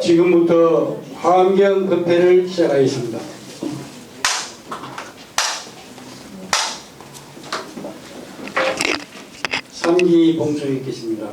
지금부터 환경 건배를 시작하겠습니다. 삼기 봉송이 있겠습니다.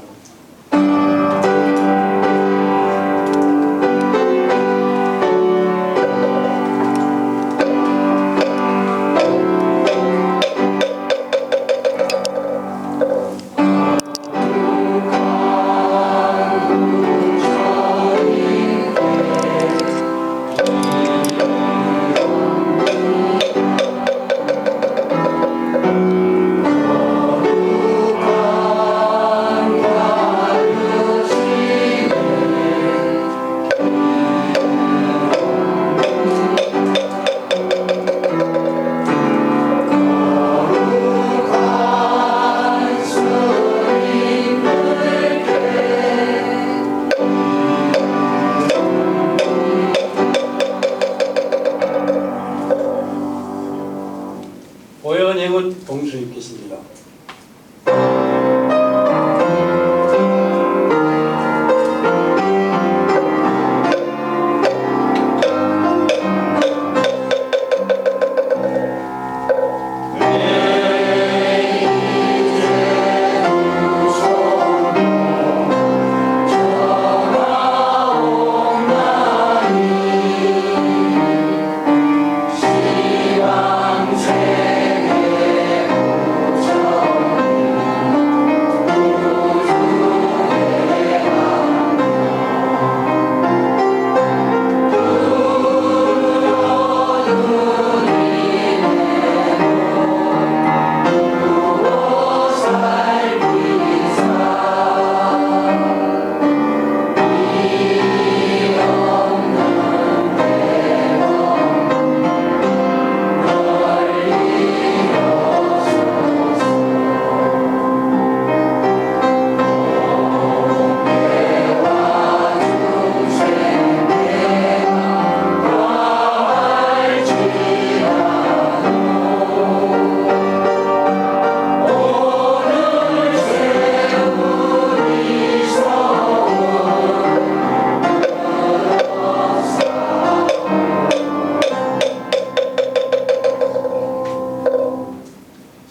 오연행은 봉수 있겠습니다.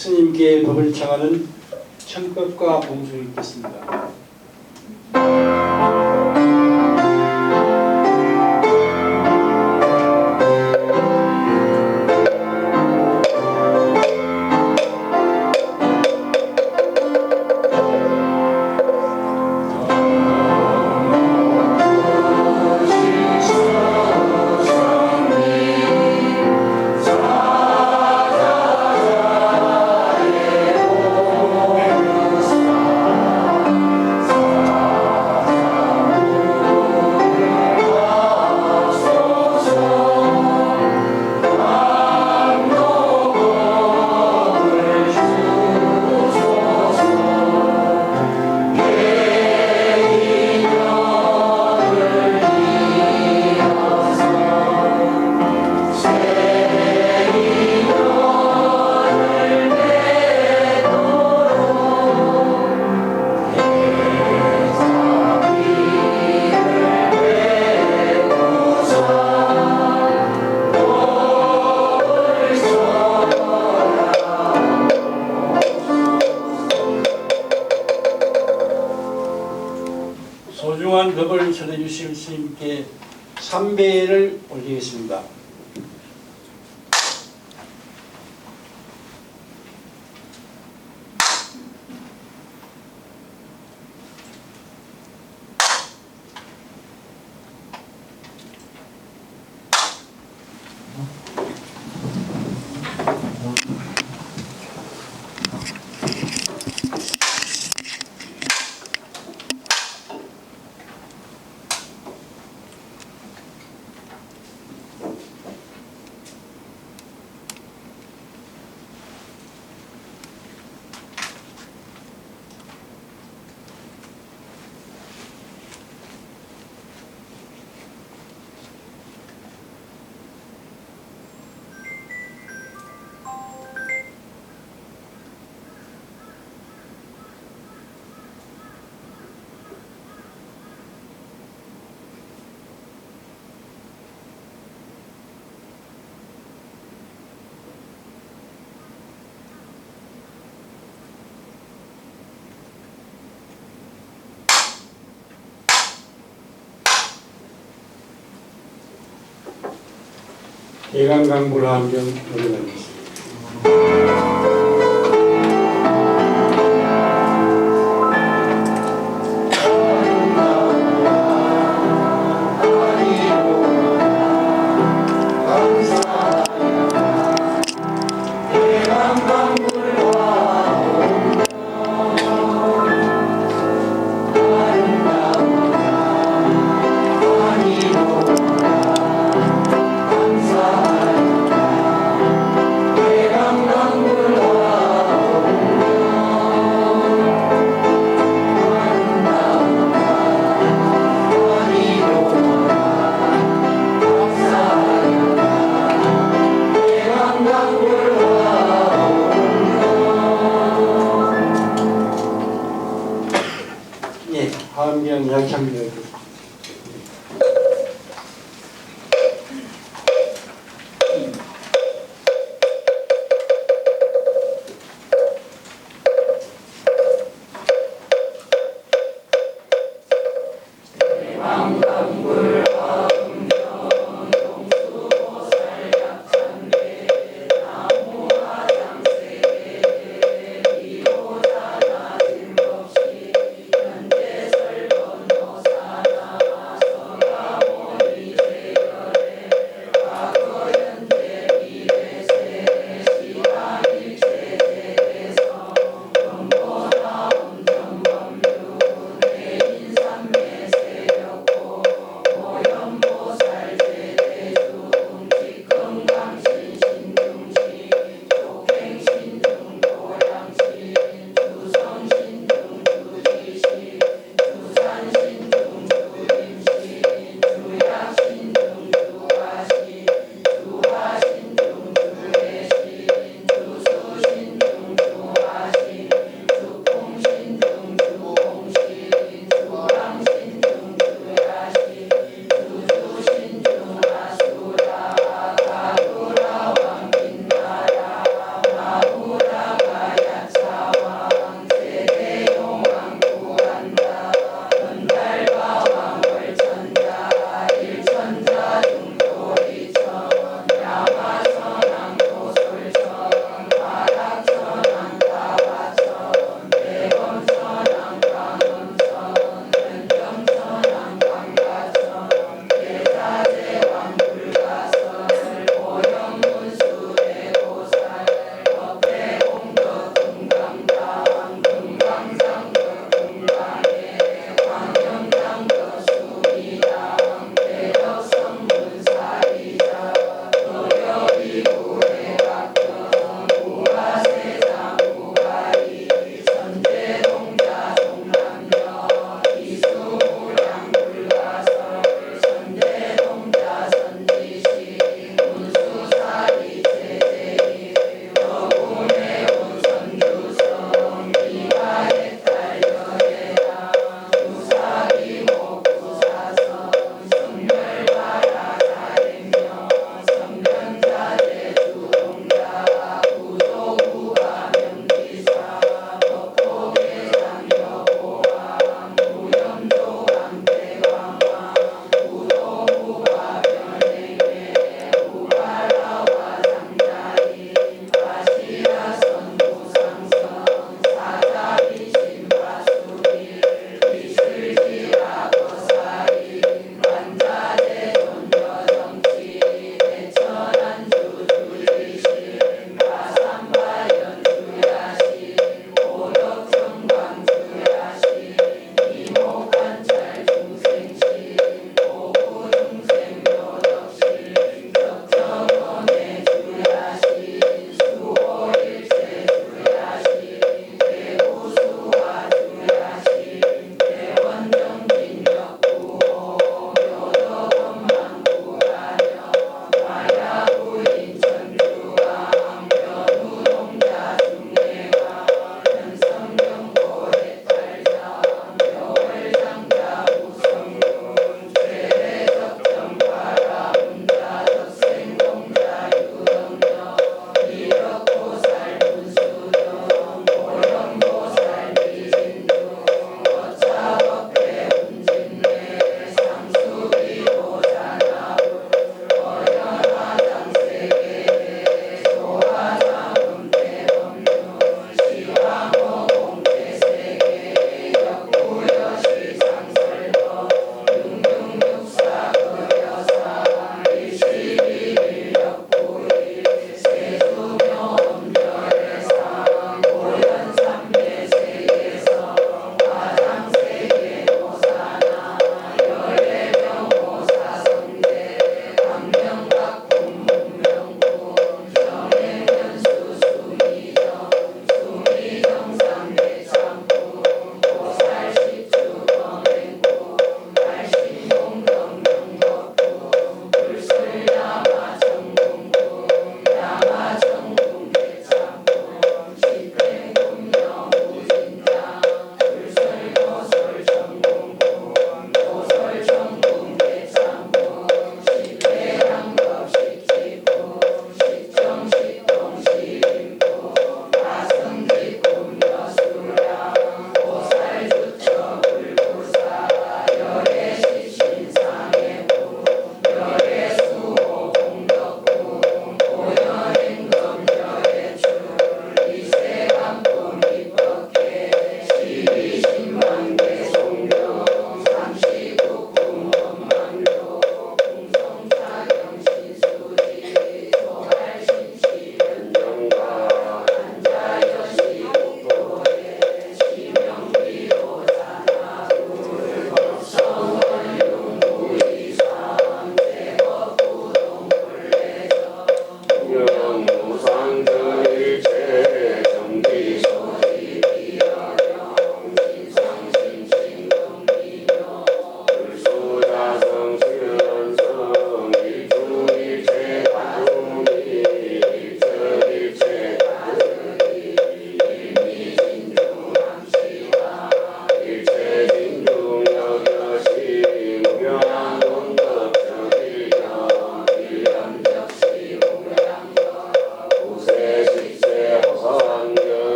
스님께 법을 청하는 청법과 봉수 있겠습니다. 소중한 법을 전해주실 스님께 삼배를 올리겠습니다. 예강강불 환경 노래하겠습니다. 화엄경 양창기도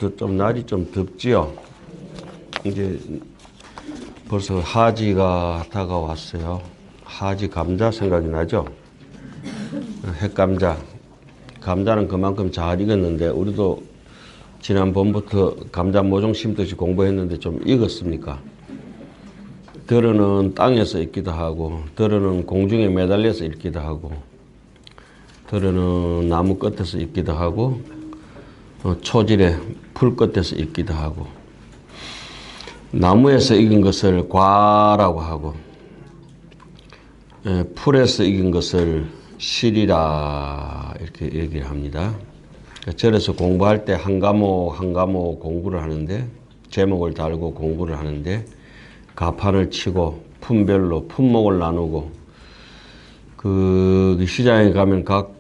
오늘부터 좀 날이 좀 덥지요. 이제 벌써 하지가 다가왔어요. 하지 감자 생각이 나죠? 핵감자. 감자는 그만큼 잘 익었는데 우리도 지난번부터 감자 모종 심듯이 공부했는데 좀 익었습니까? 들어는 땅에서 익기도 하고 들어는 공중에 매달려서 익기도 하고 들어는 나무 끝에서 익기도 하고 초질에 풀 끝에서 익기도 하고 나무에서 익은 것을 과라고 하고 풀에서 익은 것을 실이라 이렇게 얘기를 합니다. 절에서 공부할 때 한 과목 한 과목 공부를 하는데 제목을 달고 공부를 하는데 가판을 치고 품별로 품목을 나누고 그 시장에 가면 각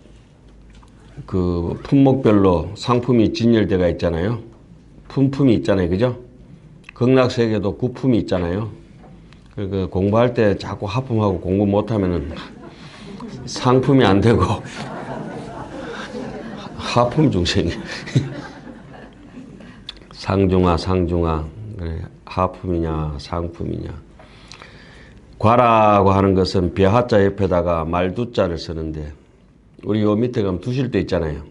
그 품목별로 상품이 진열대가 있잖아요. 품품이 있잖아요. 그죠? 극락세계도 구품이 있잖아요. 그 공부할 때 자꾸 하품하고 공부 못하면은 상품이 안 되고 하품 중생이 상중하 그래 하품이냐 상품이냐. 과라고 하는 것은 벼하자 옆에다가 말두자를 쓰는데 우리 요 밑에 가면 두실도 있잖아요.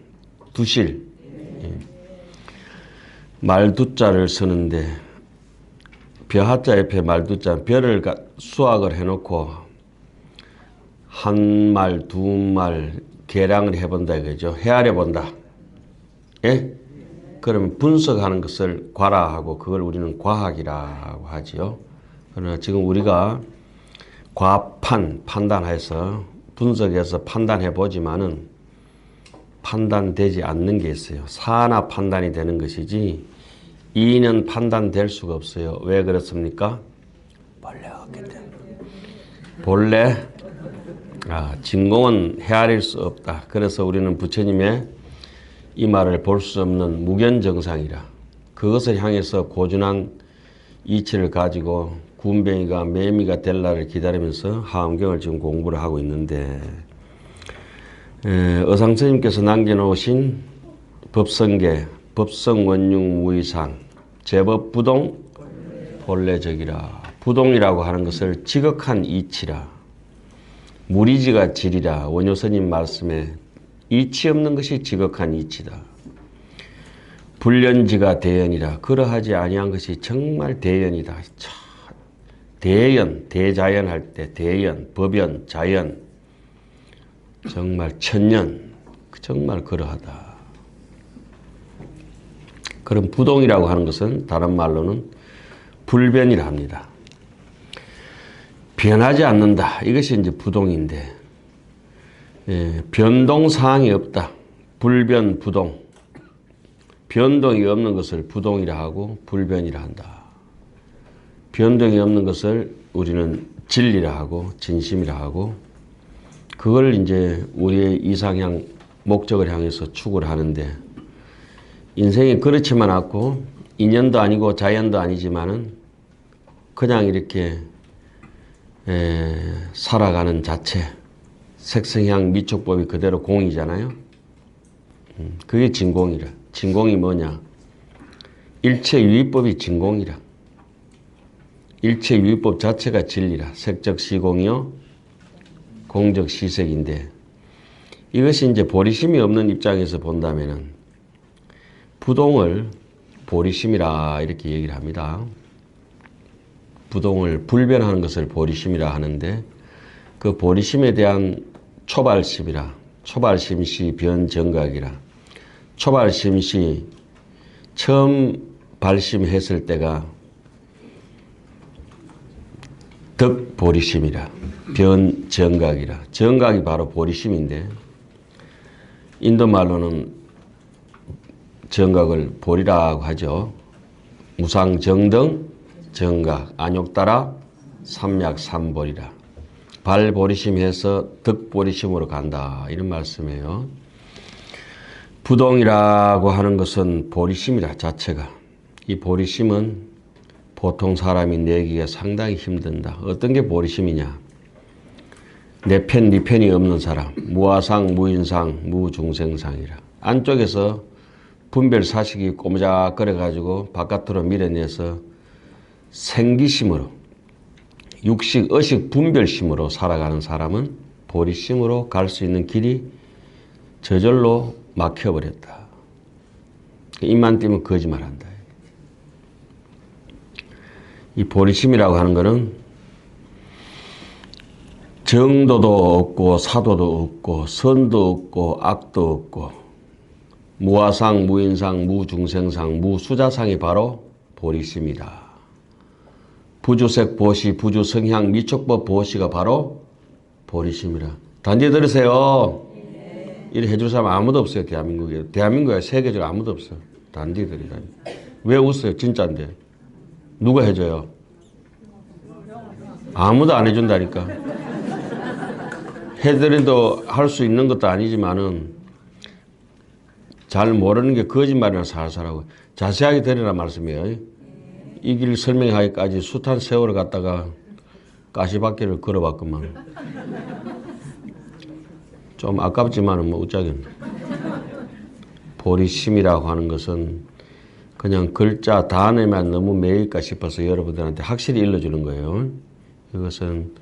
두실. 예. 말두자를 쓰는데 벼하자 옆에 말두자 벼를 수확을 해놓고 한 말, 두 말 계량을 해본다 이거죠. 헤아려 본다. 예? 그러면 분석하는 것을 과라하고 그걸 우리는 과학이라고 하지요. 그러나 지금 우리가 판단해서 분석해서 판단해 보지만은 판단되지 않는 게 있어요. 사나 판단이 되는 것이지 이는 판단될 수가 없어요. 왜 그렇습니까? 본래가 없기 때문에. 본래 진공은 헤아릴 수 없다. 그래서 우리는 부처님의 이 말을 볼 수 없는 무견정상이라 그것을 향해서 고준한 이치를 가지고 군뱅이가 매미가 될 날을 기다리면서 하엄경을 지금 공부를 하고 있는데 어상스님께서 남겨놓으신 법성계 법성원융 무의상 제법부동 본래적이라 부동이라고 하는 것을 지극한 이치라 무리지가 질이라 원효스님 말씀에 이치 없는 것이 지극한 이치다. 불련지가 대연이라 그러하지 아니한 것이 정말 대연이다. 대연, 대자연 할 때 대연, 법연, 자연 정말 천년 정말 그러하다. 그럼 부동이라고 하는 것은 다른 말로는 불변이라 합니다. 변하지 않는다. 이것이 이제 부동인데 변동사항이 없다. 불변, 부동. 변동이 없는 것을 부동이라 하고 불변이라 한다. 변동이 없는 것을 우리는 진리라 하고 진심이라 하고 그걸 이제 우리의 이상향 목적을 향해서 추구를 하는데 인생이 그렇지만 않고 인연도 아니고 자연도 아니지만은 그냥 이렇게 살아가는 자체 색성향 미촉법이 그대로 공이잖아요. 그게 진공이라. 진공이 뭐냐? 일체유의법이 진공이라. 일체유의법 자체가 진리라. 색적시공이요 공적시색인데 이것이 이제 보리심이 없는 입장에서 본다면은 부동을 보리심이라 이렇게 얘기를 합니다. 부동을 불변하는 것을 보리심이라 하는데 그 보리심에 대한 초발심이라 초발심시 변정각이라 초발심시 처음 발심했을 때가 덕보리심이라 변정각이라 정각이 바로 보리심인데 인도 말로는 정각을 보리라고 하죠. 무상정등 정각 안욕따라 삼약삼보리라 발보리심해서 덕보리심으로 간다 이런 말씀이에요. 부동이라고 하는 것은 보리심이라 자체가 이 보리심은 보통 사람이 내기가 상당히 힘든다. 어떤 게 보리심이냐? 내 편, 네 편이 없는 사람 무아상, 무인상, 무중생상이라 안쪽에서 분별 사식이 꼬무작거려 가지고 바깥으로 밀어내서 생기심으로 육식, 의식, 분별심으로 살아가는 사람은 보리심으로 갈 수 있는 길이 저절로 막혀버렸다. 입만 띄면 거짓말한다. 이 보리심이라고 하는 것은 정도도 없고 사도도 없고 선도 없고 악도 없고 무아상, 무인상, 무중생상, 무수자상이 바로 보리심이다. 부주색 보시, 부주성향, 미촉법 보시가 바로 보리심이라. 단지 들으세요. 이래 해줄 사람 아무도 없어요. 대한민국에. 대한민국에 세계적으로 아무도 없어요. 단지 들으라. 왜 웃어요? 진짜인데. 누가 해줘요? 아무도 안 해준다니까. 해드려도 할 수 있는 것도 아니지만은 잘 모르는 게 거짓말이나 살살하고 자세하게 들으라 말씀이에요. 이 길 설명하기까지 숱한 세월을 갖다가 가시밭길을 걸어봤구만. 좀 아깝지만은 뭐 어쩌겠네. 보리심이라고 하는 것은 그냥 글자 단어만 너무 매일까 싶어서 여러분들한테 확실히 일러주는 거예요. 이것은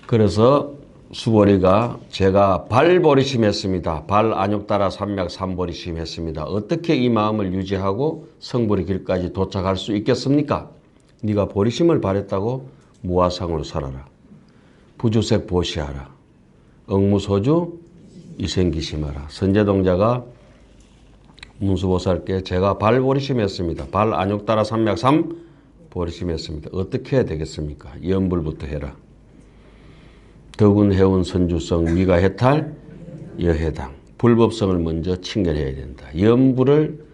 그래서 수보리가 제가 발보리심했습니다. 발 안욕따라 삼맥 삼보리심했습니다. 어떻게 이 마음을 유지하고 성불의 길까지 도착할 수 있겠습니까? 네가 보리심을 발했다고 무아상으로 살아라. 부주색 보시하라. 억무소주 이생기심하라. 선제동자가 문수보살께 제가 발보리심했습니다. 발 안욕따라 삼맥 삼보리심했습니다. 어떻게 해야 되겠습니까? 염불부터 해라. 덕운, 해운, 선주성, 위가, 해탈, 여해당. 불법성을 먼저 친결해야 된다. 염불을,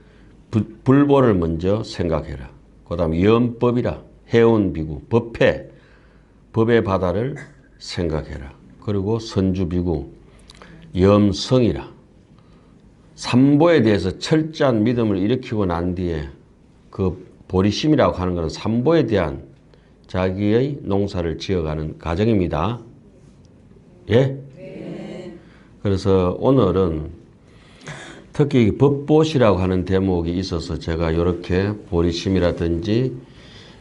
불보를 먼저 생각해라. 그 다음 염법이라. 해운, 비구, 법회, 법의 바다를 생각해라. 그리고 선주, 비구, 염성이라. 삼보에 대해서 철저한 믿음을 일으키고 난 뒤에 그 보리심이라고 하는 것은 삼보에 대한 자기의 농사를 지어가는 과정입니다. 예? 네. 그래서 오늘은 특히 법보시라고 하는 대목이 있어서 제가 이렇게 보리심이라든지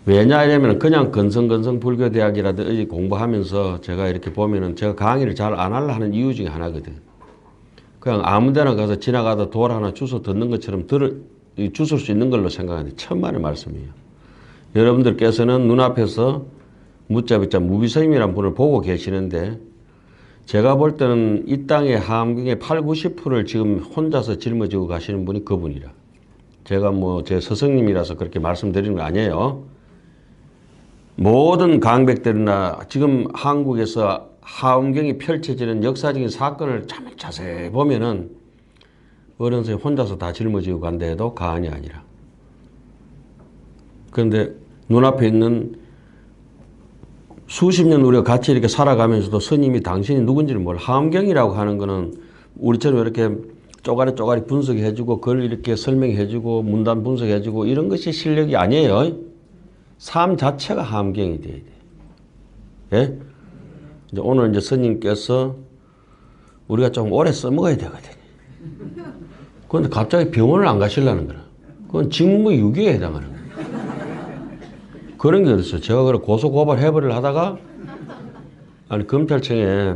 왜냐하면 그냥 건성건성 불교대학이라든지 공부하면서 제가 이렇게 보면은 제가 강의를 잘 안 하려 하는 이유 중에 하나거든. 그냥 아무 데나 가서 지나가다 돌 하나 주워 듣는 것처럼 주술 수 있는 걸로 생각하는데 천만의 말씀이에요. 여러분들께서는 눈앞에서 무자비자 무비스님이라는 분을 보고 계시는데 제가 볼 때는 이 땅의 함경의 8, 90%를 지금 혼자서 짊어지고 가시는 분이 그분이라. 제가 뭐 제 스승님이라서 그렇게 말씀드리는 거 아니에요. 모든 강백들이나 지금 한국에서 함경이 펼쳐지는 역사적인 사건을 참 자세히 보면은 어른 선생님 혼자서 다 짊어지고 간다 해도 과언이 아니라. 그런데 눈앞에 있는 수십 년 우리가 같이 이렇게 살아가면서도 스님이 당신이 누군지를 몰라. 함경이라고 하는 거는 우리처럼 이렇게 쪼가리 분석해주고 글 이렇게 설명해주고 문단 분석해주고 이런 것이 실력이 아니에요. 삶 자체가 함경이 돼야 돼. 예? 이제 오늘 이제 스님께서 우리가 좀 오래 써먹어야 되거든. 그런데 갑자기 병원을 안 가시려는 거야. 그건 직무유기에 해당하는 거야. 그런 게 어딨어. 제가 그래 고소고발 해버리려 하다가 아니 검찰청에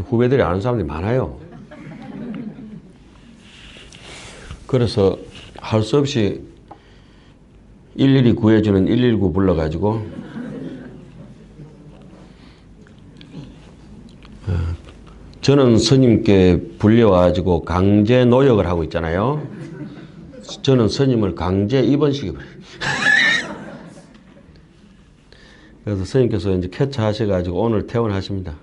후배들이 아는 사람들이 많아요. 그래서 할 수 없이 일일이 구해주는 119 불러가지고 저는 스님께 불려와가지고 강제 노역을 하고 있잖아요. 저는 스님을 강제 입원시켜버려요. 그래서 스님께서 이제 쾌차하셔가지고 오늘 퇴원하십니다.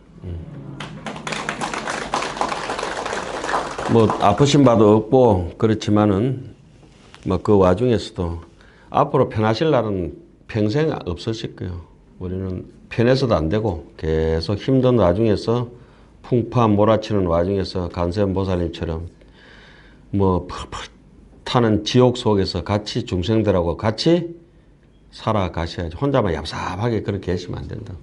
뭐 아프신 바도 없고 그렇지만은 뭐 그 와중에서도 앞으로 편하실 날은 평생 없으실 거예요. 우리는 편해서도 안 되고 계속 힘든 와중에서 풍파 몰아치는 와중에서 간세음보살님처럼 뭐 펄펄 타는 지옥 속에서 같이 중생들하고 같이 살아가셔야지. 혼자만 얍삽하게 그렇게 계시면 안 된다.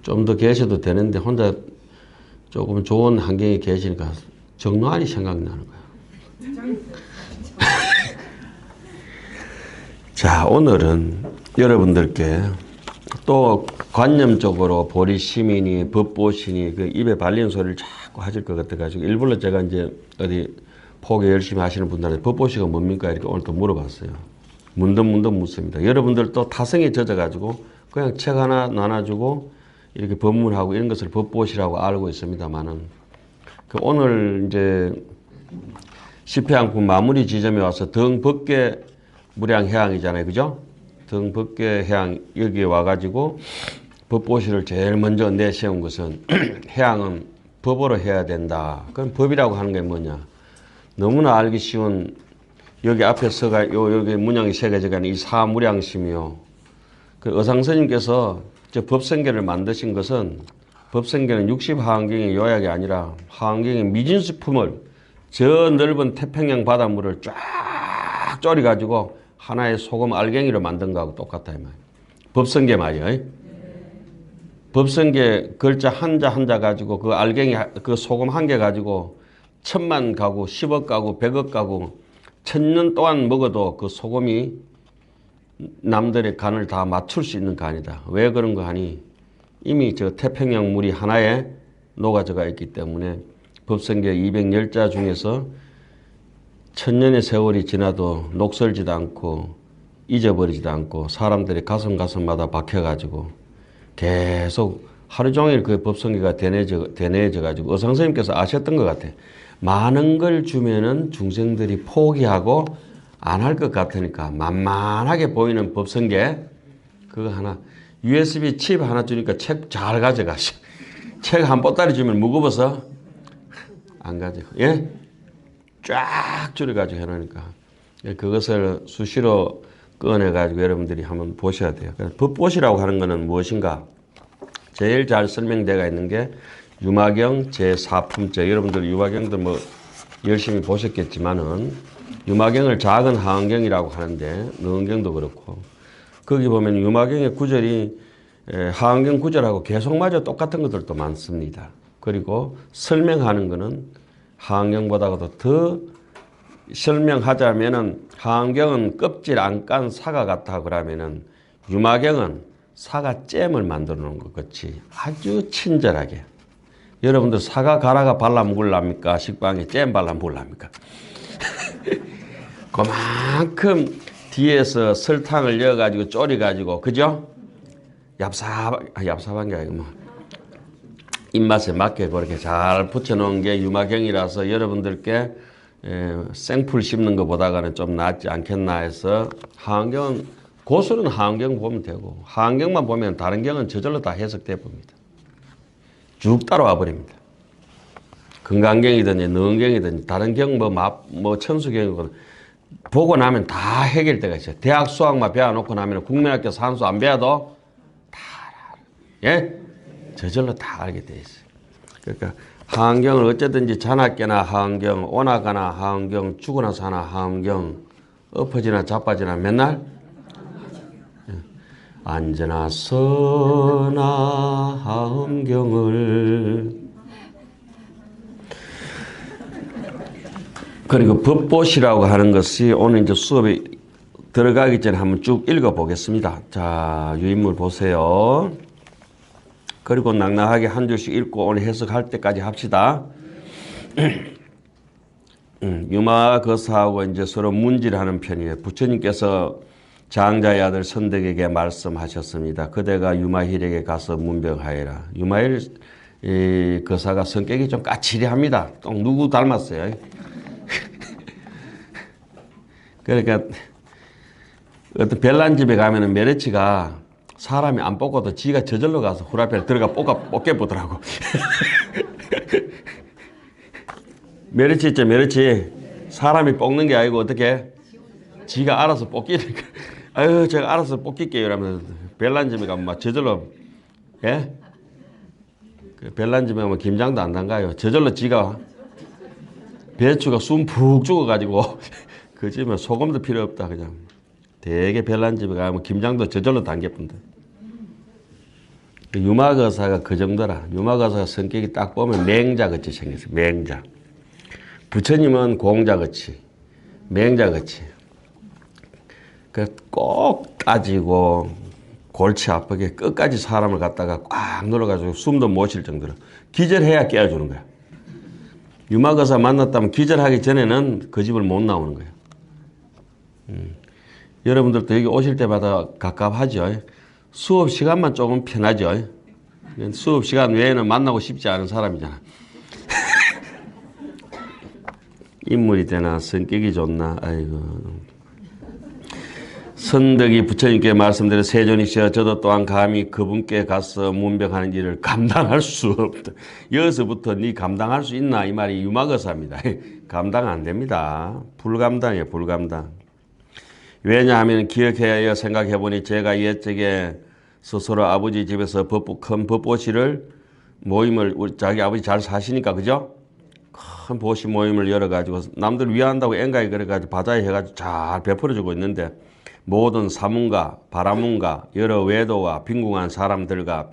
좀 더 계셔도 되는데 혼자 조금 좋은 환경에 계시니까 정로안이 생각나는 거야. 자, 오늘은 여러분들께 또 관념적으로 보리 시민이 법보시니 그 입에 발리는 소리를 자꾸 하실 것 같아가지고 일부러 제가 이제 어디 포교 열심히 하시는 분들한테 법보시가 뭡니까? 이렇게 오늘 또 물어봤어요. 문득문득 묻습니다. 여러분들도 타성에 젖어가지고 그냥 책 하나 나눠주고 이렇게 법문하고 이런 것을 법보시라고 알고 있습니다만은 그 오늘 이제 시패항품 마무리 지점에 와서 덩벗게 무량해양이잖아요. 그죠? 덩벗게 해양 여기에 와가지고 법보시를 제일 먼저 내세운 것은 해양은 법으로 해야 된다. 그럼 법이라고 하는 게 뭐냐? 너무나 알기 쉬운 여기 앞에 서가 여기 문양이 새겨져 있는 이 사무량심이요. 그 의상스님께서 저 법성계를 만드신 것은 법성계는 60하안경의 요약이 아니라 하안경의 미진수품을 저 넓은 태평양 바닷물을 쫙 졸여가지고 하나의 소금 알갱이로 만든 거하고 똑같아요. 법성계 말이에요. 법성계 글자 한자 한자 가지고 그 알갱이 그 소금 한 개 가지고 1000만 가구, 10억 가구, 100억 가구 1000년 동안 먹어도 그 소금이 남들의 간을 다 맞출 수 있는 간이다. 왜 그런 거 하니 이미 저 태평양 물이 하나에 녹아져가 있기 때문에 법성계 210자 중에서 1000년의 세월이 지나도 녹슬지도 않고 잊어버리지도 않고 사람들이 가슴마다 박혀가지고 계속 하루 종일 그 법성계가 대내해져가지고 의상스님께서 아셨던 것 같아요. 많은 걸 주면은 중생들이 포기하고 안 할 것 같으니까 만만하게 보이는 법성계 그거 하나 USB 칩 하나 주니까 책 잘 가져가시. 책 한 보따리 주면 무거워서 안 가져. 예? 쫙 줄여가지고 해놓으니까 그것을 수시로 꺼내가지고 여러분들이 한번 보셔야 돼요. 법보시라고 하는 것은 무엇인가? 제일 잘 설명되어 있는 게 유마경 제4품째. 여러분들 유마경도 뭐 열심히 보셨겠지만은 유마경을 작은 하안경이라고 하는데 능경도 그렇고 거기 보면 유마경의 구절이 하안경 구절하고 계속마저 똑같은 것들도 많습니다. 그리고 설명하는 것은 하안경보다도 더 설명하자면은 하안경은 껍질 안 깐 사과 같다 그러면은 유마경은 사과잼을 만들어 놓은 것 같이 아주 친절하게. 여러분들 사과 가라가 발라 먹을랍니까? 식빵에 잼 발라 먹을랍니까? 그만큼 뒤에서 설탕을 넣어가지고 졸여가지고 그죠? 얍삽한 게 아니고 뭐 입맛에 맞게 그렇게 잘 붙여놓은 게 유마경이라서 여러분들께 생풀 씹는 것보다는 좀 낫지 않겠나 해서 하안경은 고수는 하안경 보면 되고 하안경만 보면 다른 경은 저절로 다 해석돼 봅니다. 쭉 따라와 버립니다. 건강경이든지 능경이든지 다른 경 뭐 천수경이든 보고 나면 다 해결돼가 있어요. 대학 수학만 배워놓고 나면 국민학교 산수 안 배워도 다 알아. 예? 저절로 다 알게 돼 있어요. 그러니까 하안경을 어쨌든지 자나깨나 하안경, 오나가나 하안경, 죽으나 사나 하안경, 엎어지나 자빠지나 맨날 앉으나 서나 하안경을 그리고 법보시라고 하는 것이 오늘 이제 수업에 들어가기 전에 한번 쭉 읽어보겠습니다. 자, 유인물 보세요. 그리고 낭낭하게 한 줄씩 읽고 오늘 해석할 때까지 합시다. 유마거사하고 이제 서로 문질하는 편이에요. 부처님께서 장자의 아들 선덕에게 말씀하셨습니다. 그대가 유마힐에게 가서 문병하여라. 유마힐 거사가 성격이 좀 까칠합니다. 또 누구 닮았어요? 그러니까 어떤 별난 집에 가면은 메르치가 사람이 안 뽑고도 지가 저절로 가서 후라이팬에 들어가 뽑게 보더라고. 메르치 있죠, 메르치. 사람이 뽑는 게 아니고 어떻게? 지가 알아서 뽑기니까. 아유, 제가 알아서 뽑길게요. 이러면서 별난 집에 가면 막 저절로, 예? 그 별난 집에 가면 김장도 안 담가요. 저절로 지가 배추가 숨 푹 죽어가지고 그 집은 소금도 필요 없다, 그냥. 되게 별난 집에 가면 김장도 저절로 담겨뿐다. 유마거사가 그 정도라. 유마거사가 성격이 딱 보면 맹자같이 생겼어요. 맹자. 부처님은 공자같이. 맹자같이. 꼭 따지고 골치 아프게 끝까지 사람을 갖다가 꽉 눌러가지고 숨도 못 쉴 정도로 기절해야 깨워주는 거야. 유막의사 만났다면 기절하기 전에는 그 집을 못 나오는 거예요. 여러분들도 여기 오실 때마다 갑갑하죠. 수업 시간만 조금 편하죠. 수업 시간 외에는 만나고 싶지 않은 사람이잖아. 인물이 되나 성격이 좋나. 아이고. 선덕이 부처님께 말씀드린 세존이시여 저도 또한 감히 그분께 가서 문병하는 일을 감당할 수 없다. 여기서부터 네 감당할 수 있나 이 말이 유막의사입니다. 감당 안 됩니다. 불감당이에요. 불감당. 왜냐하면 기억해야 해요. 생각해보니 제가 옛적에 스스로 아버지 집에서 큰 법보시를 모임을 자기 아버지 잘 사시니까 그죠? 큰 보시 모임을 열어가지고 남들 위한다고 앵가에 그래가지고 바다에 해가지고 잘 베풀어주고 있는데 모든 사문가, 바라문가, 여러 외도와 빈궁한 사람들과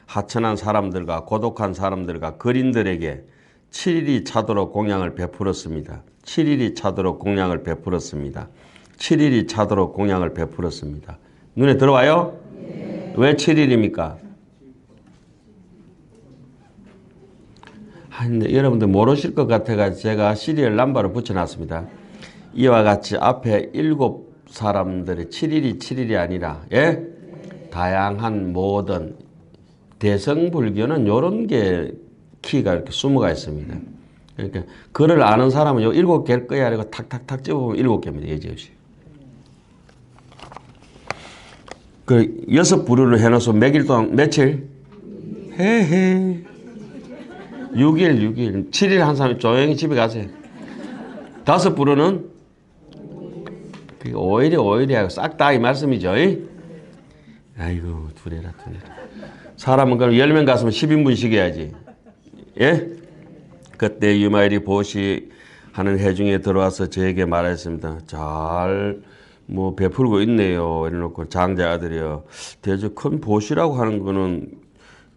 하천한 사람들과 고독한 사람들과 거린들에게 7일이 차도록 공양을 베풀었습니다. 7일이 차도록 공양을 베풀었습니다. 7일이 차도록 공양을 베풀었습니다. 눈에 들어와요? 네. 왜 7일입니까? 근데 여러분들 모르실 것 같아가지고 제가 시리얼 넘버를 붙여놨습니다. 이와 같이 앞에 7 사람들의 7일이 7일이 아니라, 예? 다양한 모든 대성불교는 이런 게 키가 이렇게 숨어가 있습니다. 그러니까 그를 아는 사람은 요 7개일 거야. 이러고 탁탁탁 집어보면 7개입니다. 예지없이. 그 6부류를 해놓아서 몇일 동안, 며칠? 헤헤. 6일. 7일 한 사람이 조용히 집에 가세요. 5부류는 5일이 싹 다 이 말씀이죠. 아이고, 두레라. 사람은 그럼 10명 갔으면 10인분씩 해야지. 예? 그때 유마일이 보시하는 해중에 들어와서 저에게 말했습니다. 잘 베풀고 있네요. 이래놓고 장자 아들이요. 대저 큰 보시라고 하는 거는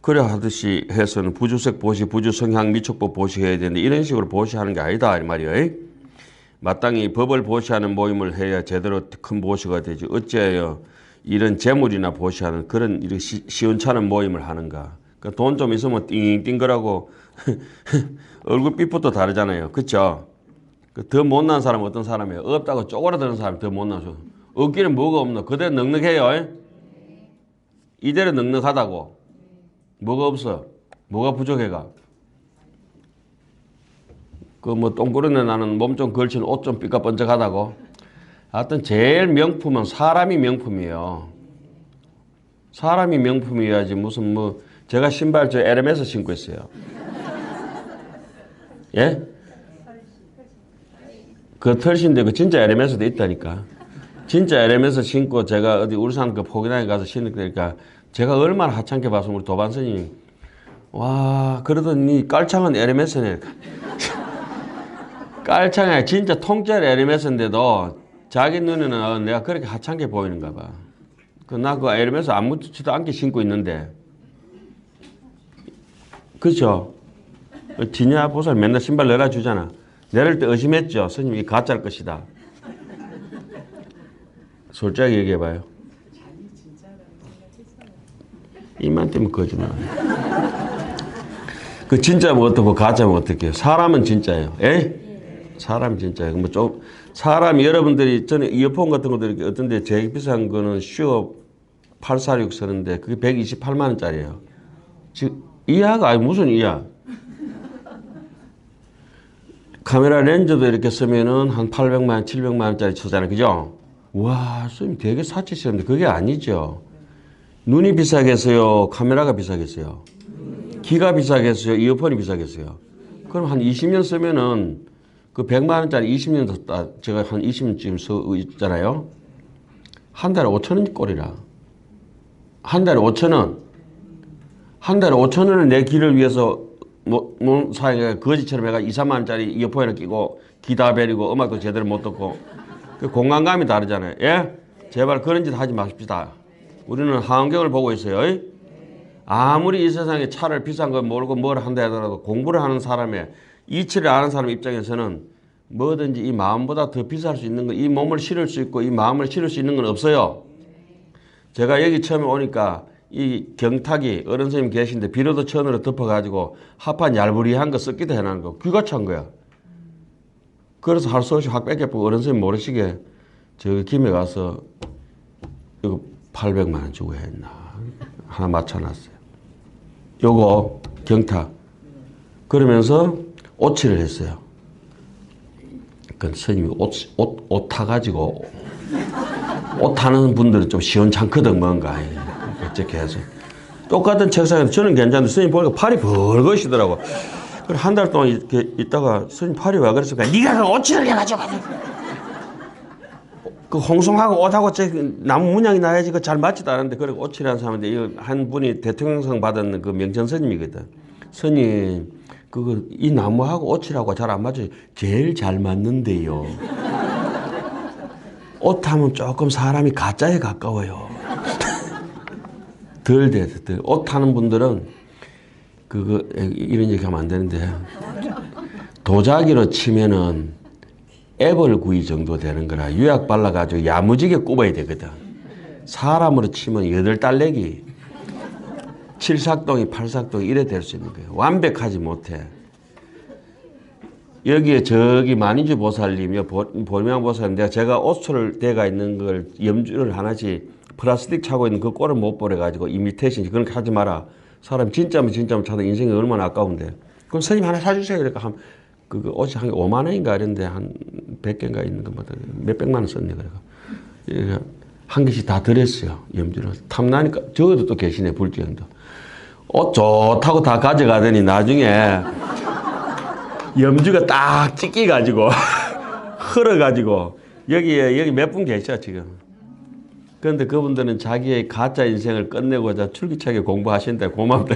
그래 하듯이 해서는 부주색 보시, 부주성향 미촉법 보시해야 되는데 이런 식으로 보시하는 게 아니다. 이 말이에요. 마땅히 법을 보시하는 모임을 해야 제대로 큰 보시가 되지. 어찌하여 이런 재물이나 보시하는 그런 이렇게 시원찮은 모임을 하는가. 그러니까 돈 좀 있으면 띵띵거라고 얼굴빛부터 다르잖아요. 그렇죠? 더 못난 사람은 어떤 사람이에요? 없다고 쪼그라드는 사람이 더 못나죠. 없기는 뭐가 없노? 그대로 넉넉해요. 이대로 넉넉하다고. 뭐가 없어? 뭐가 부족해가? 똥꾸러내 나는 몸 좀 걸친 옷 좀 삐까번쩍하다고. 하여튼 제일 명품은 사람이 명품이에요. 사람이 명품이어야지 무슨 제가 신발 저 에르메스 신고 있어요. 예? 그 털신데 그 진짜 에르메스도 있다니까. 진짜 에르메스 신고 제가 어디 울산 그 포기당에 가서 신으니까 제가 얼마나 하찮게 봤으면 우리 도반 스님. 와, 그러더니 깔창은 에르메스네. 깔창에 진짜 통째로 에르메스인데도 자기 눈에는 내가 그렇게 하찮게 보이는가 봐. 나 그 에르메스 아무렇지도 않게 신고 있는데. 그죠? 지냐 보살 맨날 신발 내려주잖아. 내릴 때 의심했죠. 스님 이 가짜일 것이다. 솔직하게 얘기해봐요. 이만 때문에 거짓말. 그 진짜면 어떻고 가짜면 어떻게 해요? 사람은 진짜예요. 에? 사람이 진짜예요. 사람이 여러분들이 전에 이어폰 같은 것도 이렇게 어떤데 제일 비싼 거는 슈어 846 쓰는데 그게 128만 원짜리예요. 지금 이하가 아니 무슨 이하? 카메라 렌즈도 이렇게 쓰면은 한 800만 원, 700만 원짜리 쓰잖아요. 그죠? 와, 선생님 되게 사치시는데 그게 아니죠. 눈이 비싸겠어요? 카메라가 비싸겠어요? 기가 비싸겠어요? 이어폰이 비싸겠어요? 그럼 한 20년 쓰면은 그 100만 원짜리 20년 썼다. 제가 한 20년쯤 써 있잖아요. 한 달에 5천 원 꼴이라. 한 달에 5천 원. 한 달에 5천 원을 내 귀를 위해서 사용해 거지처럼 해가 2, 3만 원짜리 이어폰을 끼고 기다 베리고 음악도 제대로 못 듣고 그 공간감이 다르잖아요. 예? 제발 그런 짓 하지 마십시다. 우리는 환경을 보고 있어요. 아무리 이 세상에 차를 비싼 걸 모르고 뭘 한다 하더라도 공부를 하는 사람의 이치를 아는 사람 입장에서는 뭐든지 이 마음보다 더 비쌀 수 있는 거, 이 몸을 실을 수 있고 이 마음을 실을 수 있는 건 없어요. 제가 여기 처음에 오니까 이 경탁이 어른 선생님 계신데 비로도 천으로 덮어가지고 합판 얄부리한 거 썩기도 해놓은 거 귀가 찬 거야. 그래서 할 수 없이 확 뺏겨보고 어른 선생님 모르시게 저 김에 가서 이거 800만 원 주고 했나 하나 맞춰놨어요. 요거 경탁. 그러면서 오치를 했어요. 그 스님이 옷 타가지고 옷 타는 분들은 좀 시원찮거든 뭔가 이렇게 해서 똑같은 책상에서 저는 괜찮은데 스님 보니까 팔이 벌거시더라고. 그래 한 달 동안 이렇게 있다가 스님 팔이 왜 그랬을까? 네가 그 오치를 해가지고 그 홍성하고 옷하고 나무 문양이 나야지 그 잘 맞지도 않은데 그래 오치라는 사람인데 이거 한 분이 대통령상 받은 그 명천 스님이거든. 스님 그거 이 나무하고 오치라고 잘 안 맞아요. 제일 잘 맞는데요. 옷 하면 조금 사람이 가짜에 가까워요. 덜 돼서 덜. 옷 하는 분들은 그거 이런 얘기 하면 안 되는데 도자기로 치면은 애벌 구이 정도 되는 거라 유약 발라가지고 야무지게 굽어야 되거든. 사람으로 치면 8달래기 7삭동이 8삭동이 이래 될 수 있는 거예요. 완벽하지 못해. 여기에 저기 만인주 보살님이요, 보명 보살님, 제가 옷을 대가 있는 걸 염주를 하나씩 플라스틱 차고 있는 그 꼴을 못 보내가지고 이미테이션 그렇게 하지 마라. 사람 진짜면 차도 인생이 얼마나 아까운데. 그럼 스님 하나 사주세요. 그러니까 그 옷이 한 5만 원인가 이런데 한 100개인가 있는 것마다 몇백만 원 썼네. 그래가 한 개씩 다 드렸어요. 염주를. 탐나니까 저것도 또 계시네. 불지형도. 옷 좋다고 다 가져가더니 나중에 염주가 딱 찢기가지고 흘어가지고 여기 몇 분 계셔 지금. 그런데 그분들은 자기의 가짜 인생을 끝내고자 출기차게 공부하신다. 고맙다.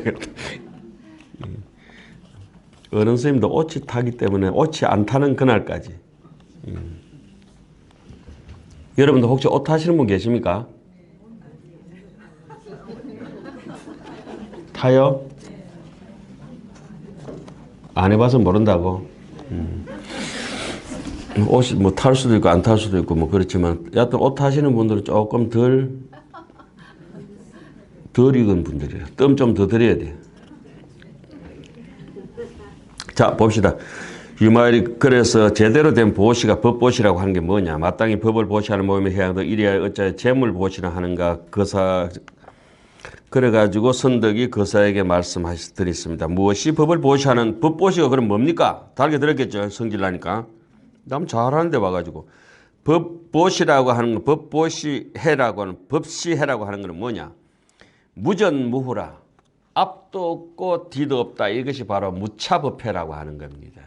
어른 스님도 옷이 타기 때문에 옷이 안 타는 그날까지. 여러분도 혹시 옷 타시는 분 계십니까? 타요? 안 해봐서 모른다고. 옷이 뭐 탈 수도 있고 안 탈 수도 있고 뭐 그렇지만 여하튼 옷 타시는 분들은 조금 덜 익은 분들이에요. 뜸 좀 더 드려야 돼요. 자 봅시다. 유마일이 그래서 제대로 된 보시가 법보시라고 하는 게 뭐냐. 마땅히 법을 보시하는 모임에 해양도 이리하여 어찌 재물 보시나 하는가. 거사 그래가지고 선덕이 거사에게 말씀하시더랬습니다. 무엇이 법을 보시하는 법보시가 그럼 뭡니까? 다르게 들었겠죠. 성질나니까. 남 잘하는데 와가지고 법보시라고 하는 거, 법보시해라고 하는 법시해라고 하는 건 뭐냐? 무전무후라. 앞도 없고 뒤도 없다. 이것이 바로 무차법해라고 하는 겁니다.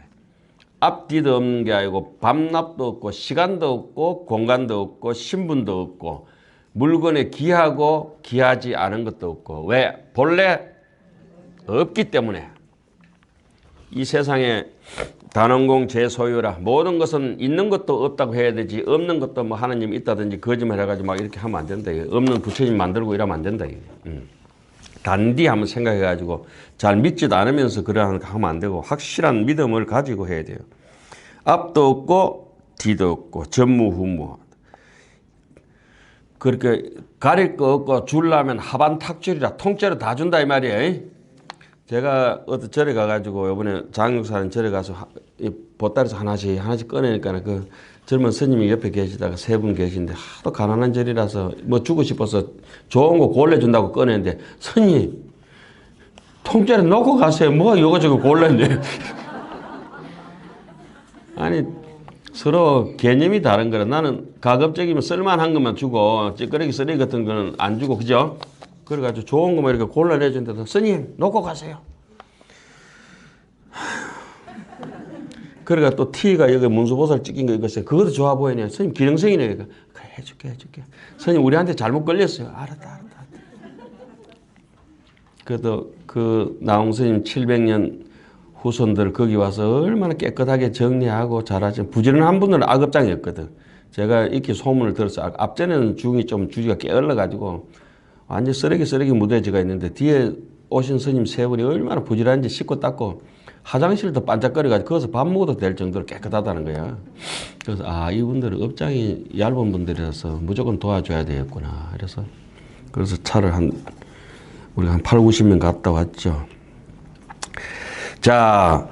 앞뒤도 없는 게 아니고 밤낮도 없고 시간도 없고 공간도 없고 신분도 없고 물건에 귀하고 귀하지 않은 것도 없고. 왜? 본래 없기 때문에. 이 세상에 단원공 제소유라. 모든 것은 있는 것도 없다고 해야 되지 없는 것도 뭐 하나님 있다든지 거짓말 해가지고 막 이렇게 하면 안 된다. 없는 부처님 만들고 이러면 안 된다. 단디 한번 생각해가지고 잘 믿지도 않으면서 그러하면 안 되고 확실한 믿음을 가지고 해야 돼요. 앞도 없고 뒤도 없고 전무후무. 그렇게 가릴 거 없고 주려면 하반탁줄이라 통째로 다 준다 이 말이에요. 제가 어떤 절에 가가지고 이번에 장육사는 절에 가서 보따리에서 하나씩 꺼내니까 그 젊은 스님이 옆에 계시다가 3분 계신데 하도 가난한 절이라서 뭐 주고 싶어서 좋은 거 골라준다고 꺼내는데 스님 통째로 놓고 가세요. 뭐가 이거저거 골랐네. 아니 서로 개념이 다른 거라. 나는 가급적이면 쓸만한 것만 주고 찌끄레기 쓰레기 같은 거는 안 주고 그죠? 그래가지고 좋은 거만 이렇게 골라내준다서 스님 놓고 가세요. 그래가 또 티가 여기 문수보살 찍힌 거 이것이 그것도 좋아 보이네요. 스님 기능성이네. 그래, 해줄게. 스님 우리한테 잘못 걸렸어요. 알았다. 그래도 그 나홍 스님 700년 후손들 거기 와서 얼마나 깨끗하게 정리하고 잘하지. 부지런한 분들은 악업장이었거든. 제가 이렇게 소문을 들었어요. 앞전에는 중이 좀 주지가 게을러가지고 완전 쓰레기 무대지가 있는데 뒤에 오신 스님 3분이 얼마나 부지런한지 씻고 닦고 화장실도 반짝거려가지고 거기서 밥 먹어도 될 정도로 깨끗하다는 거야. 그래서 이분들은 업장이 얇은 분들이라서 무조건 도와줘야 되겠구나. 그래서 차를 우리가 한 8, 90명 갔다 왔죠. 자,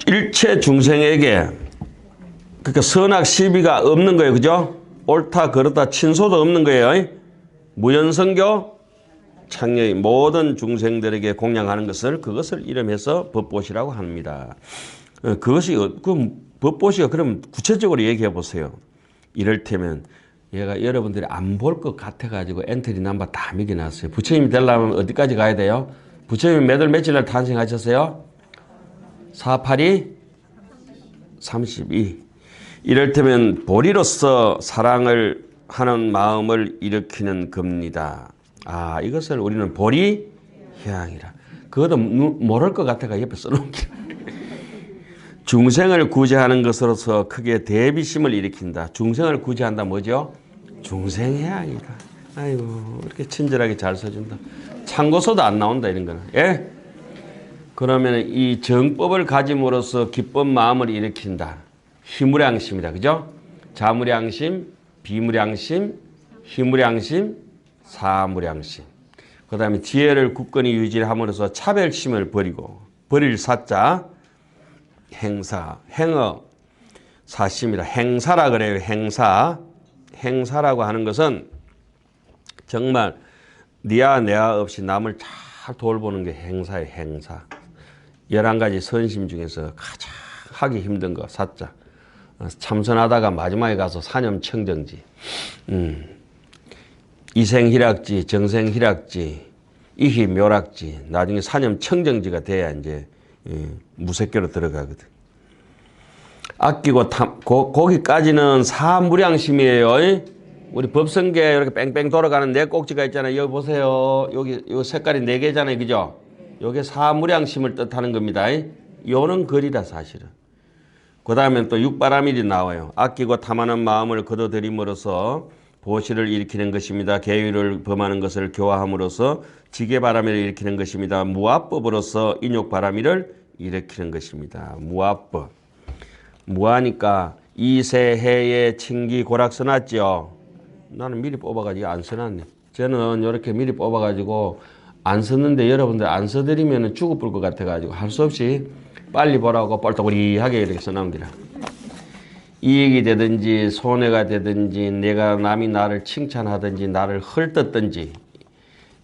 일체 중생에게 그러니까 선악 시비가 없는 거예요. 그죠? 옳다 그렇다 친소도 없는 거예요. 무연성교 창녀의 모든 중생들에게 공양하는 그것을 이름해서 법보시라고 합니다. 그 법보시가 그럼 구체적으로 얘기해 보세요. 이를테면 얘가 여러분들이 안 볼 것 같아가지고 엔트리 넘버 다 매겨놨어요. 부처님이 되려면 어디까지 가야 돼요? 부처님이 몇 월 며칠 날 탄생하셨어요? 482 32. 이를테면 보리로서 사랑을 하는 마음을 일으키는 겁니다. 이것을 우리는 보리 향이라. 그것도 모를 것 같아가 옆에 써놓은 게. 중생을 구제하는 것으로서 크게 대비심을 일으킨다. 중생을 구제한다 뭐죠? 중생향이다. 아이고 이렇게 친절하게 잘 써준다. 참고서도 안 나온다 이런 거는. 예? 그러면 이 정법을 가짐으로써 기쁜 마음을 일으킨다. 희무량심이다. 그죠? 자무량심, 비무량심, 희무량심, 사무량심. 그 다음에 지혜를 굳건히 유지함으로써 차별심을 버릴 사자, 행사, 행어, 사심이라. 행사라 그래요. 행사라고 하는 것은 정말 니아 내아 없이 남을 잘 돌보는 게 행사예요. 행사. 11가지 선심 중에서 가장 하기 힘든 거 사자. 참선하다가 마지막에 가서 사념청정지, 이생희락지, 정생희락지, 이희묘락지, 나중에 사념청정지가 돼야 이제 무색교로 들어가거든. 아끼고 거기까지는 사무량심이에요. 우리 법성계 이렇게 뺑뺑 돌아가는 네 꼭지가 있잖아요. 여기 보세요. 여기 색깔이 4개잖아요. 그죠? 요게 사무량심을 뜻하는 겁니다. 요는 거리다 사실은. 그 다음에 또 육바라밀이 나와요. 아끼고 탐하는 마음을 거둬들임으로써 보시를 일으키는 것입니다. 계율을 범하는 것을 교화함으로써 지게바라밀을 일으키는 것입니다. 무아법으로서 인욕바라밀을 일으키는 것입니다. 무아법. 무아니까 이세해에 칭기 고락 써놨죠. 나는 미리 뽑아가지고 안 써놨네. 저는 이렇게 미리 뽑아가지고 안 썼는데 여러분들 안 써드리면 죽을 것 같아가지고 할 수 없이 빨리 보라고 뻘떡거리하게 이렇게 써놓은 기라. 이익이 되든지 손해가 되든지 내가 남이 나를 칭찬하든지 나를 헐뜯든지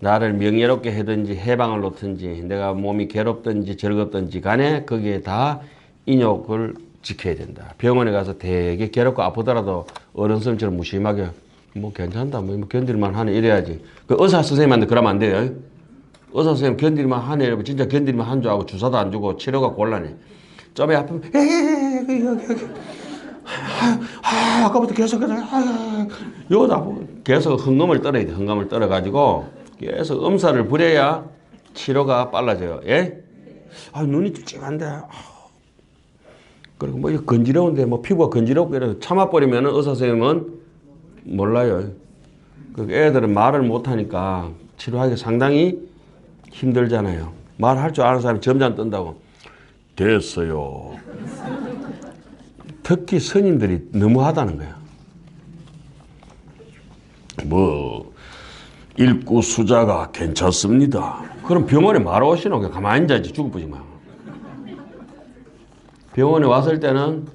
나를 명예롭게 하든지 해방을 놓든지 내가 몸이 괴롭든지 즐겁든지 간에 거기에 다 인욕을 지켜야 된다. 병원에 가서 되게 괴롭고 아프더라도 어른선처럼 무심하게 뭐 괜찮다 뭐 견딜만 하네 이래야지. 그 의사 선생님한테 그러면 안 돼요. 의사 선생님 견딜만 하네 이러면 진짜 견딜만 한 줄 알고 주사도 안 주고 치료가 곤란해. 점에 아프면 아까부터 계속 여기다 계속 흥금을 떨어야 돼. 흥금을 떨어가지고 계속 음사를 부려야 치료가 빨라져요. 예? 눈이 찝찝한데. 그리고 뭐 건지러운데 뭐 피부가 건지럽고 이래서 참아버리면 의사 선생님은 몰라요. 그 애들은 말을 못하니까 치료하기 상당히 힘들잖아요. 말할 줄 아는 사람이 점잖 뜬다고. 됐어요. 특히 스님들이 너무하다는 거야. 뭐 일구수자가 괜찮습니다. 그럼 병원에 말아 오시노? 그냥 가만히 앉아있지 죽을 뿐이만. 병원에 왔을 때는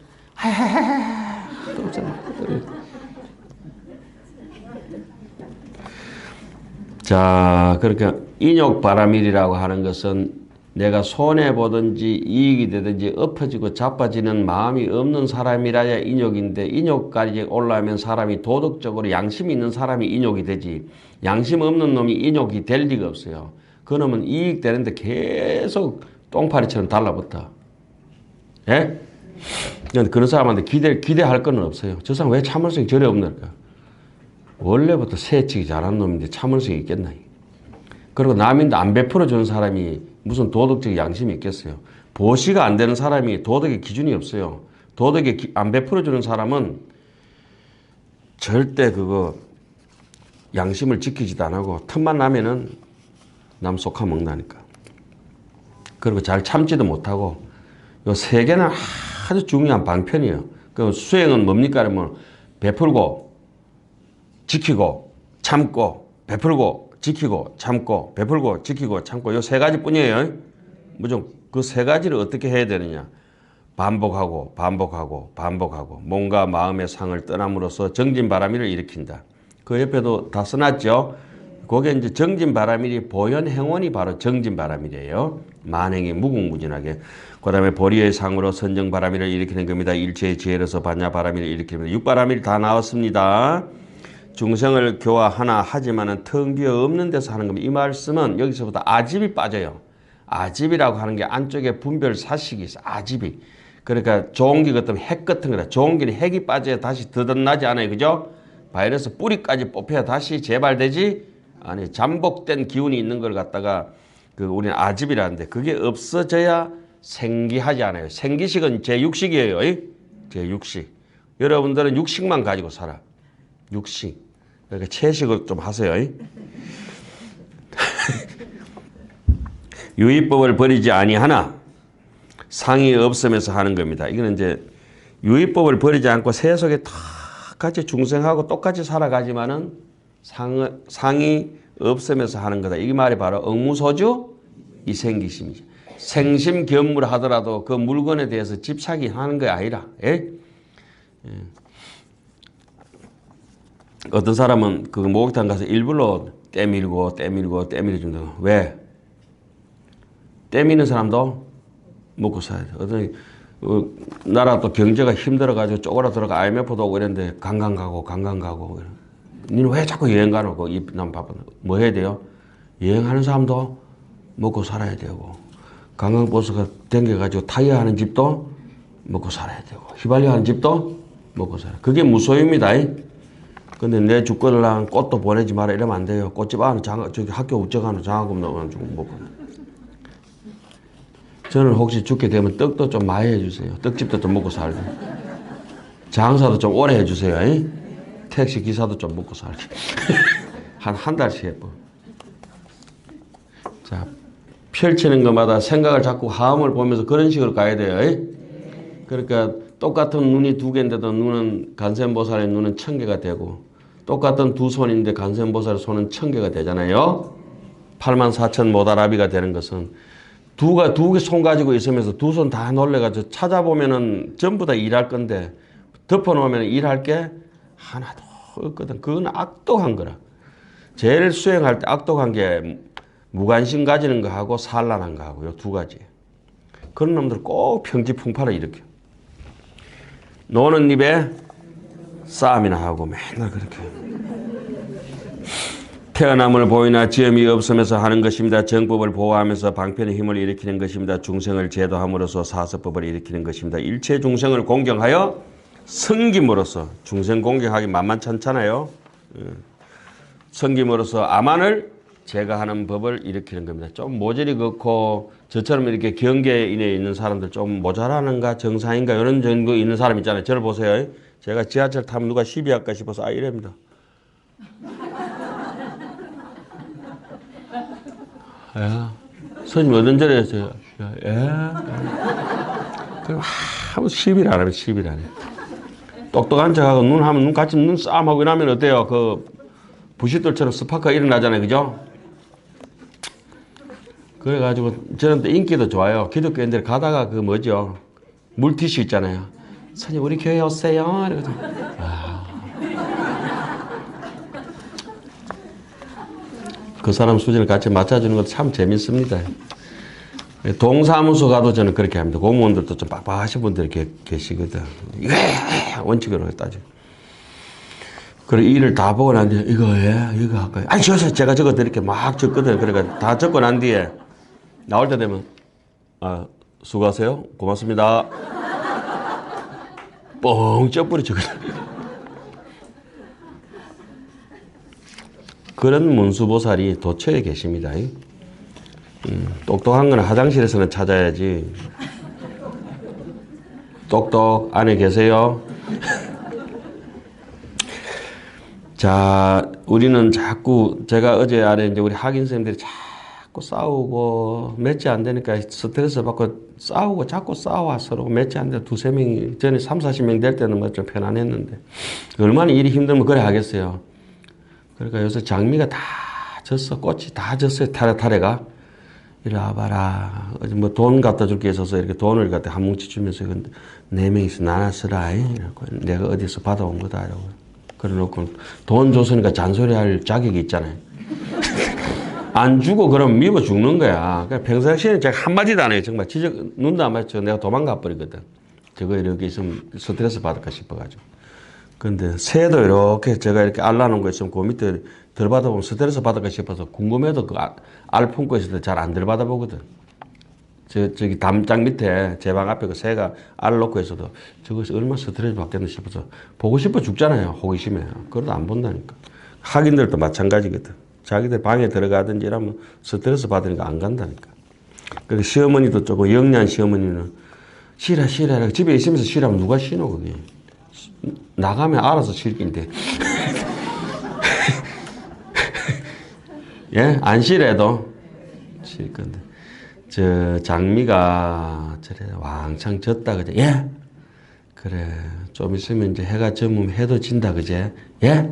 자, 그렇게 인욕바라밀이라고 하는 것은 내가 손해보든지 이익이 되든지 엎어지고 자빠지는 마음이 없는 사람이라야 인욕인데 인욕까지 올라오면 사람이 도덕적으로 양심이 있는 사람이 인욕이 되지 양심 없는 놈이 인욕이 될 리가 없어요. 그 놈은 이익 되는데 계속 똥파리처럼 달라붙어. 예? 그런 사람한테 기대할 건 없어요. 저 사람 왜 참을성이 저리 없는가? 원래부터 새치기 잘하는 놈인데 참을성이 있겠나? 그리고 남인데 안 베풀어 주는 사람이 무슨 도덕적 양심이 있겠어요? 보시가 안 되는 사람이 도덕의 기준이 없어요. 도덕에 안 베풀어 주는 사람은 절대 그거 양심을 지키지도 안 하고 틈만 나면은 남 속아 먹는다니까. 그리고 잘 참지도 못하고 요 세 개는 아주 중요한 방편이에요. 그 수행은 뭡니까? 그러면 베풀고, 지키고, 참고, 베풀고, 지키고, 참고, 베풀고, 지키고, 참고, 요 세 가지 뿐이에요. 무조건 그 세 가지를 어떻게 해야 되느냐. 반복하고, 반복하고, 반복하고, 몸과 마음의 상을 떠남으로써 정진바람일을 일으킨다. 그 옆에도 다 써놨죠. 그게 이제 정진바람일이 보현행원이 바로 정진바람일이에요. 만행이 무궁무진하게. 그 다음에 보리의 상으로 선정바람일을 일으키는 겁니다. 일체의 지혜로서 반야바람일을 일으킵니다. 육바람일 다 나왔습니다. 중생을 교화하나 하지만은 텅 비어 없는 데서 하는 겁니다. 이 말씀은 여기서부터 아집이 빠져요. 아집이라고 하는 게 안쪽에 분별 사식이 있어. 아집이. 그러니까 좋은 기 같으면 핵 같은 거다. 좋은 기는 핵이 빠져야 다시 더덧나지 않아요. 그죠? 바이러스 뿌리까지 뽑혀야 다시 재발되지. 아니 잠복된 기운이 있는 걸 갖다가 우리는 아집이라는데 그게 없어져야 생기하지 않아요. 생기식은 제6식이에요. 제6식. 여러분들은 육식만 가지고 살아. 육식. 그러니까 채식을 좀 하세요. 유의법을 버리지 아니하나 상이 없으면서 하는 겁니다. 이거는 이제 유의법을 버리지 않고 세속에 똑같이 중생하고 똑같이 살아가지만은 상이 없으면서 하는 거다. 이 말이 바로 억무소주 이생기심이죠. 생심견물 하더라도 그 물건에 대해서 집착이 하는 게 아니라. 어떤 사람은 그 목욕탕 가서 일부러 때밀고 준다. 왜? 때미는 사람도 먹고 살아야 돼. 어떤 나라 또 경제가 힘들어가지고 쪼그라들어가 IMF도 오고 이랬는데 관광 가고. 니는 왜 자꾸 여행 가노? 난 바쁜데. 뭐 해야 돼요? 여행하는 사람도 먹고 살아야 되고, 관광버스가 댕겨가지고 타이어 하는 집도 먹고 살아야 되고, 휘발유 하는 집도 먹고 살아야 돼. 그게 무소유입니다. 근데 내 주권을 꽃도 보내지 마라 이러면 안 돼요. 꽃집 안에 저기 학교 우쩍하는 장학금 넣어가지고 먹고. 저는 혹시 죽게 되면 떡도 좀 많이 해주세요. 떡집도 좀 먹고 살게. 장사도 좀 오래 해주세요. 택시 기사도 좀 먹고 살게. 한 달씩 해봐. 자, 펼치는 것마다 생각을 자꾸 화음을 보면서 그런 식으로 가야 돼요. 그러니까 똑같은 눈이 두 개인데도 눈은 간센보살의 눈은 1000개가 되고, 똑같은 두 손인데 간센보살의 손은 1000개가 되잖아요. 84,000 모다라비가 되는 것은 두 개 손 가지고 있으면서 두 손 다 놀래가지고 찾아보면은 전부 다 일할 건데 덮어놓으면 일할 게 하나도 없거든. 그건 악독한 거라. 제일 수행할 때 악독한 게 무관심 가지는 거하고 산란한 거하고 요 두 가지. 그런 놈들 꼭 평지풍파를 일으켜. 노는 입에 싸움이나 하고 맨날 그렇게. 태어남을 보이나 지음이 없으면서 하는 것입니다. 정법을 보호하면서 방편의 힘을 일으키는 것입니다. 중생을 제도함으로써 사서법을 일으키는 것입니다. 일체 중생을 공경하여 섬김으로써, 중생 공경하기 만만찮잖아요. 섬김으로써 아만을 제거하는 법을 일으키는 겁니다. 좀 모질이 그렇고 저처럼 이렇게 경계인에 있는 사람들 좀 모자라는가 정상인가 이런 정도 있는 사람 있잖아요. 저를 보세요. 제가 지하철 타면 누가 시비 할까 싶어서 이랍니다. 야, 스님 어떤 절에 했어요? 그럼 아무 시비를 안 하면 시비를 안 해. 똑똑한 척하고 눈 하면 눈 같이 눈 싸움하고 이러면 어때요? 그 부싯돌처럼 스파크가 일어나잖아요. 그죠? 그래가지고 저는 또 인기도 좋아요. 기독교인들 가다가 그 뭐죠? 물티슈 있잖아요. 스님 우리 교회 오세요. 이러고서 그 사람 수준을 같이 맞춰주는 것도 참 재밌습니다. 동사무소 가도 저는 그렇게 합니다. 공무원들도 좀 빡빡하신 분들이 계시거든. 원칙으로 따지고. 그래, 일을 다 보고 난 뒤에, 이거 할까요? 아니, 제가 저거 이렇게 막 적거든요. 그러니까 다 적고 난 뒤에, 나올 때 되면, 수고하세요. 고맙습니다. 뻥 쪄버리 적거든요. 그런 문수보살이 도처에 계십니다. 똑똑한 건 화장실에서는 찾아야지. 똑똑 안에 계세요. 자, 우리는 자꾸 제가 어제 아래 이제 우리 학인 선생님들이 자꾸 자꾸 싸우고 맺지 안 되니까 스트레스 받고 싸우고 자꾸 싸워 서로 맺지 안 돼. 두세 명이 전에 3, 40명 될 때는 뭐 좀 편안했는데 얼마나 일이 힘들면 그래 하겠어요. 그러니까 요새 장미가 다 졌어. 꽃이 다 졌어요. 타래가. 이리 와봐라. 뭐 돈 갖다 줄 게 있어서 이렇게 돈을 갖다 한 뭉치 주면서 네 명이서 나눠 쓰라. 이러고 내가 어디서 받아온 거다. 이러고. 그래 놓고 돈 줬으니까 잔소리할 자격이 있잖아요. 안 주고 그러면 미워 죽는 거야. 그러니까 평상시에는 제가 한마디도 안 해요. 정말 눈도 안 맞죠. 내가 도망가 버리거든. 저거 이렇게 있으면 스트레스 받을까 싶어가지고. 근데 새도 이렇게 제가 이렇게 알 나놓은 거 있으면 그 밑에 덜 받아보면 스트레스 받을까 싶어서 궁금해도 그 알 품고 있을 때 잘 안 덜 받아보거든. 저기 담장 밑에 제 방 앞에 그 새가 알 놓고 있어도 저것이 얼마나 스트레스 받겠나 싶어서 보고 싶어 죽잖아요. 호기심에. 그래도 안 본다니까. 학인들도 마찬가지거든. 자기들 방에 들어가든지 이러면 스트레스 받으니까 안 간다니까. 그리고 시어머니도 조금 영리한 시어머니는 쉬라 집에 있으면서 쉬라면 누가 쉬노 그게. 나가면 알아서 쉴 긴데. 예? 안 쉬래도 쉴 건데. 저 장미가 저래 왕창 졌다 그제. 예? 그래. 좀 있으면 이제 해가 저무면 해도 진다 그제. 예?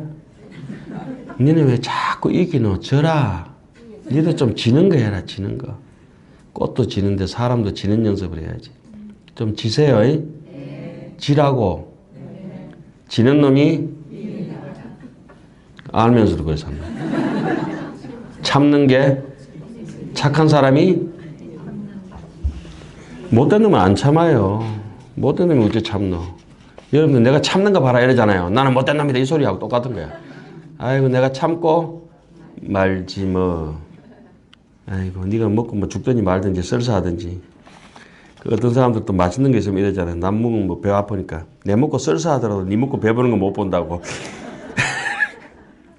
니네 왜 자꾸 이기노? 져라. 니도 좀 지는 거 해라, 지는 거. 꽃도 지는데 사람도 지는 연습을 해야지. 좀 지세요. 지라고. 지는 놈이 알면서도 그래 삽니다. 참는 게 착한 사람이 못된 놈은 안 참아요. 못된 놈이 어째 참노. 여러분들 내가 참는 거 봐라 이러잖아요. 나는 못된 놈이다 이 소리하고 똑같은 거야. 아이고 내가 참고 말지 뭐. 아이고 네가 먹고 뭐 죽든지 말든지 썰사하든지. 그 어떤 사람들도 맛있는 게 있으면 이러잖아요. 남 먹으면 뭐 배 아프니까 내 먹고 썰사하더라도 네 먹고 배부른 거 못 본다고.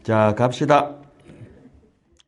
자 갑시다.